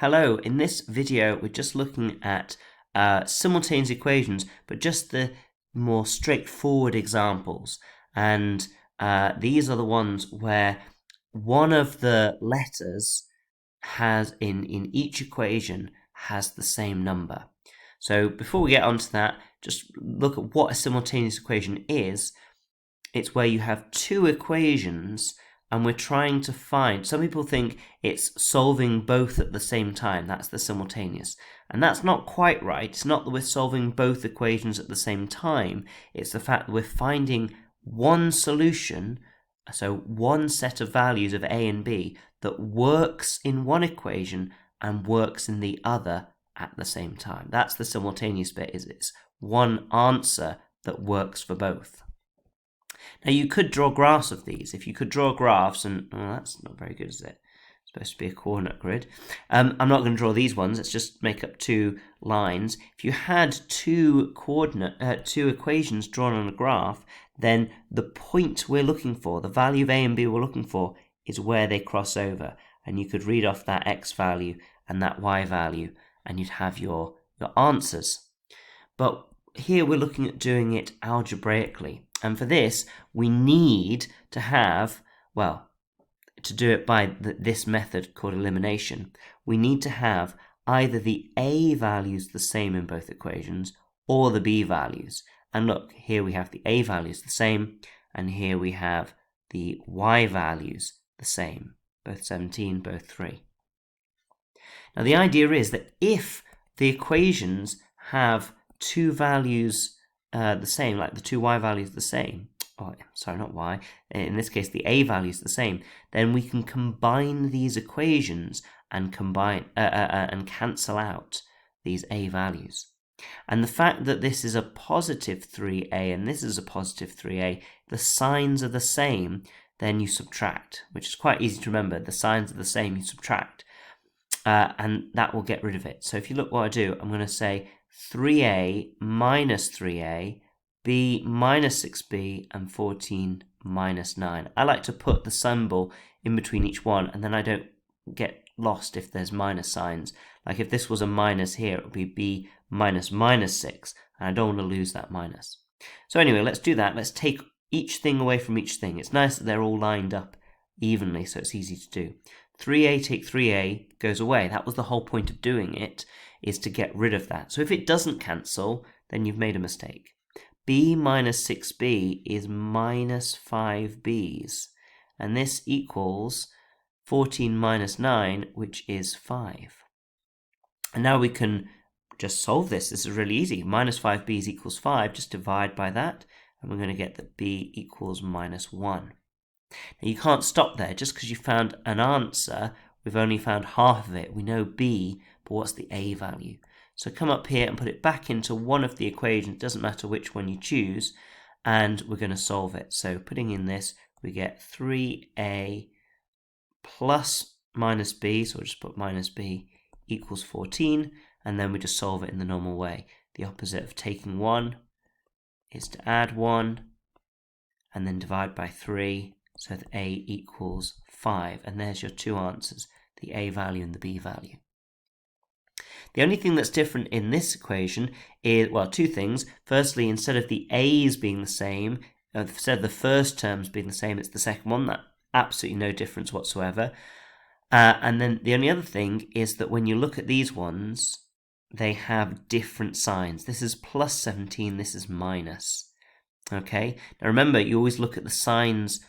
Hello, in this video we're just looking at simultaneous equations, but just the more straightforward examples. And these are the ones where one of the letters has in each equation has the same number. So before we get onto that, just look at what a simultaneous equation is. It's where you have two equations and we're trying to find, some people think it's solving both at the same time, that's the simultaneous. And that's not quite right. It's not that we're solving both equations at the same time, it's the fact that we're finding one solution, so one set of values of A and B, that works in one equation and works in the other at the same time. That's the simultaneous bit, is it's one answer that works for both. Now you could draw graphs of these. If you could draw graphs, and well, that's not very good, is it? It's supposed to be a coordinate grid. I'm not going to draw these ones. Let's just make up two lines. If you had two equations drawn on a graph, then the point we're looking for, the value of A and B we're looking for, is where they cross over. And you could read off that X value and that Y value, and you'd have your answers. But here we're looking at doing it algebraically. And for this, we need to have, well, to do it by this method called elimination, we need to have either the A values the same in both equations or the B values. And look, here we have the A values the same, and here we have the Y values the same, both 17, both 3. Now the idea is that if the equations have two values the same, like the two Y values the same, not Y, in this case the A value is the same, then we can combine these equations and and cancel out these A values. And the fact that this is a positive 3A and this is a positive 3A, the signs are the same, then you subtract, which is quite easy to remember. The signs are the same, you subtract, and that will get rid of it. So if you look what I do, I'm going to say 3A minus 3A, B minus 6B, and 14 minus 9. I like to put the symbol in between each one, and then I don't get lost if there's minus signs. Like if this was a minus here, it would be B minus minus 6, and I don't want to lose that minus. So anyway, let's do that. Let's take each thing away from each thing. It's nice that they're all lined up evenly, so it's easy to do. 3A take 3A goes away. That was the whole point of doing it, is to get rid of that. So if it doesn't cancel, then you've made a mistake. B minus 6B is minus 5Bs, and this equals 14 minus 9, which is 5. And now we can just solve this. This is really easy. Minus 5Bs equals 5. Just divide by that, and we're going to get that B equals minus 1. Now you can't stop there. Just because you found an answer, we've only found half of it. We know B, but what's the A value? So come up here and put it back into one of the equations. It doesn't matter which one you choose, and we're going to solve it. So putting in this, we get 3A plus minus B, so we'll just put minus B, equals 14, and then we just solve it in the normal way. The opposite of taking 1 is to add 1, and then divide by 3, so that A equals 5. And there's your two answers, the A value and the B value. The only thing that's different in this equation is, well, two things. Firstly, instead of the A's being the same, instead of the first terms being the same, it's the second one. That absolutely no difference whatsoever. And then the only other thing is that when you look at these ones, they have different signs. This is plus 17, this is minus. Okay? Now remember, you always look at the signs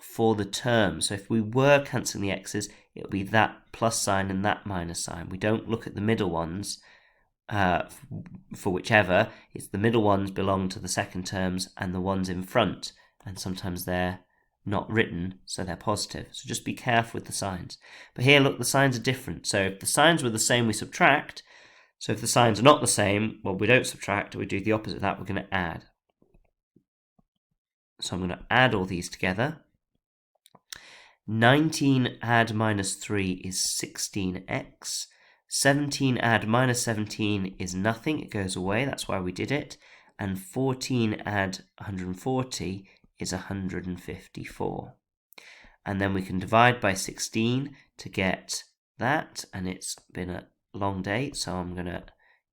for the term. So if we were cancelling the x's, it would be that plus sign and that minus sign. We don't look at the middle ones for whichever. It's the middle ones belong to the second terms and the ones in front. And sometimes they're not written, so they're positive. So just be careful with the signs. But here, look, the signs are different. So if the signs were the same, we subtract. So if the signs are not the same, well, we don't subtract. We do the opposite of that. We're going to add. So I'm going to add all these together. 19 add minus 3 is 16x. 17 add minus 17 is nothing. It goes away. That's why we did it. And 14 add 140 is 154. And then we can divide by 16 to get that, and it's been a long day, so I'm going to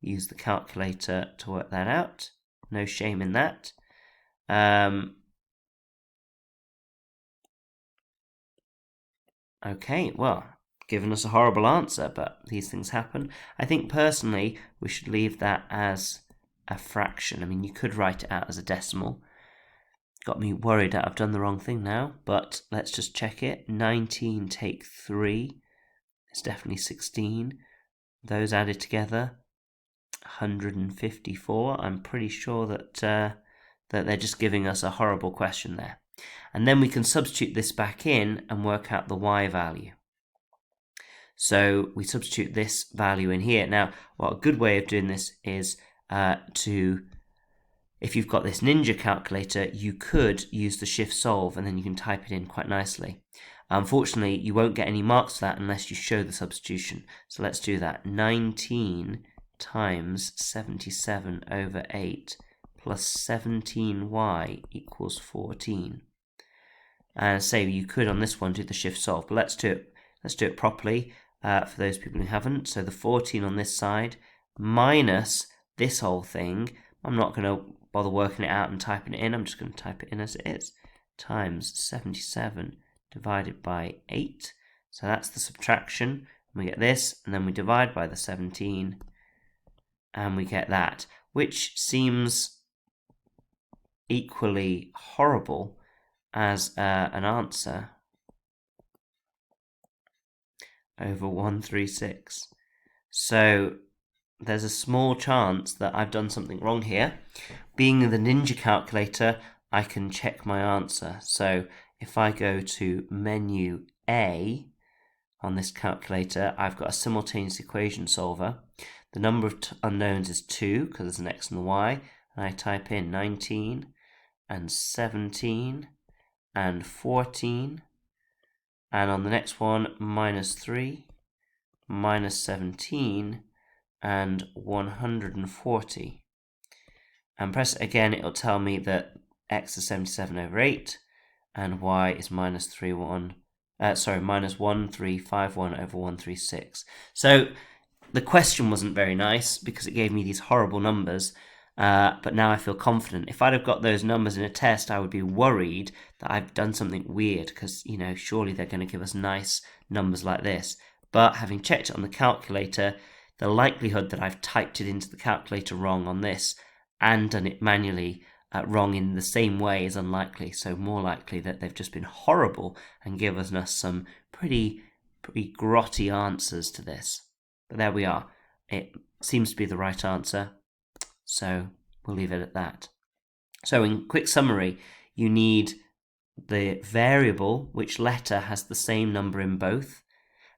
use the calculator to work that out. No shame in that. Okay, well, given us a horrible answer, but these things happen. I think personally we should leave that as a fraction. I mean, you could write it out as a decimal. Got me worried that I've done the wrong thing now, but let's just check it. 19 take 3. It's definitely 16. Those added together, 154. I'm pretty sure that that they're just giving us a horrible question there. And then we can substitute this back in and work out the y value. So we substitute this value in here. Now, what a good way of doing this is if you've got this Ninja calculator, you could use the shift solve and then you can type it in quite nicely. Unfortunately, you won't get any marks for that unless you show the substitution. So let's do that. 19 times 77 over 8 plus 17y equals 14. And say you could on this one do the shift solve, but let's do it properly for those people who haven't. So the 14 on this side minus this whole thing. I'm not going to bother working it out and typing it in. I'm just going to type it in as it is. Times 77 divided by 8. So that's the subtraction. We get this, and then we divide by the 17, and we get that, which seems equally horrible as an answer over 136. So there's a small chance that I've done something wrong here. Being the Ninja calculator, I can check my answer. So if I go to menu A on this calculator, I've got a simultaneous equation solver. The number of unknowns is 2 because there's an x and a y, and I type in 19 and 17 and 14, and on the next one, minus 3, minus 17, and 140. And press it again, it'll tell me that x is 77 over 8, and y is minus 1351 over 136. So the question wasn't very nice because it gave me these horrible numbers, but now I feel confident. If I'd have got those numbers in a test, I would be worried that I've done something weird because, surely they're going to give us nice numbers like this. But having checked it on the calculator, the likelihood that I've typed it into the calculator wrong on this and done it manually wrong in the same way is unlikely. So more likely that they've just been horrible and given us some pretty grotty answers to this. But there we are. It seems to be the right answer. So we'll leave it at that. So in quick summary, you need the variable, which letter has the same number in both,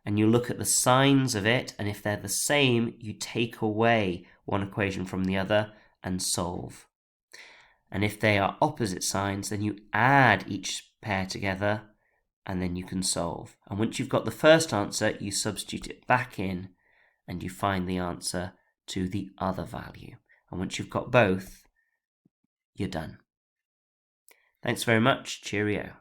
and you look at the signs of it, and if they're the same, you take away one equation from the other and solve. And if they are opposite signs, then you add each pair together, and then you can solve. And once you've got the first answer, you substitute it back in, and you find the answer to the other value. And once you've got both, you're done. Thanks very much. Cheerio.